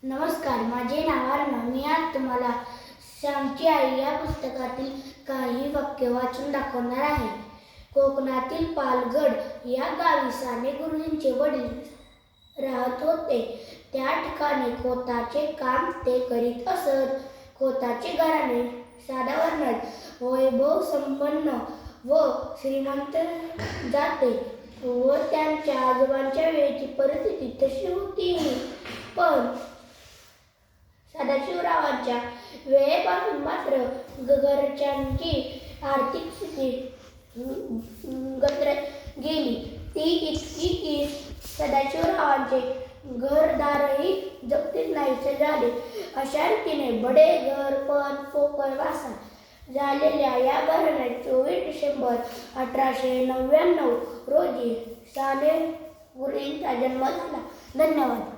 नमस्कार, माझे नाव अर्णव. मी आज तुम्हाला श्यामची आई या पुस्तकातील काही वाक्य वाचून दाखवणार आहे. कोकणातील पालगड या गावी साने गुरुजींचे वडील राहत होते. त्या ठिकाणी खोताचे काम ते करीत असत. खोताचे घराणे साधावर्णात वैभव संपन्न व श्रीमंत जाते व त्यांच्या आजोबांच्या वेळेची परिस्थिती तशी होती. पण सदाशिवरावांच्या वेळेपासून मात्र घरच्यांची आर्थिक स्थिती घसरत गेली. ती इतकी की सदाशिवरावांचे घरदारही जप्तीत नाहीसे झाले. अशा रीतीने बडे घर पण पोकळ वासा झालेल्या या घराण्यात 24 डिसेंबर 1899 रोजी साने गुरुजींचा जन्म झाला. धन्यवाद.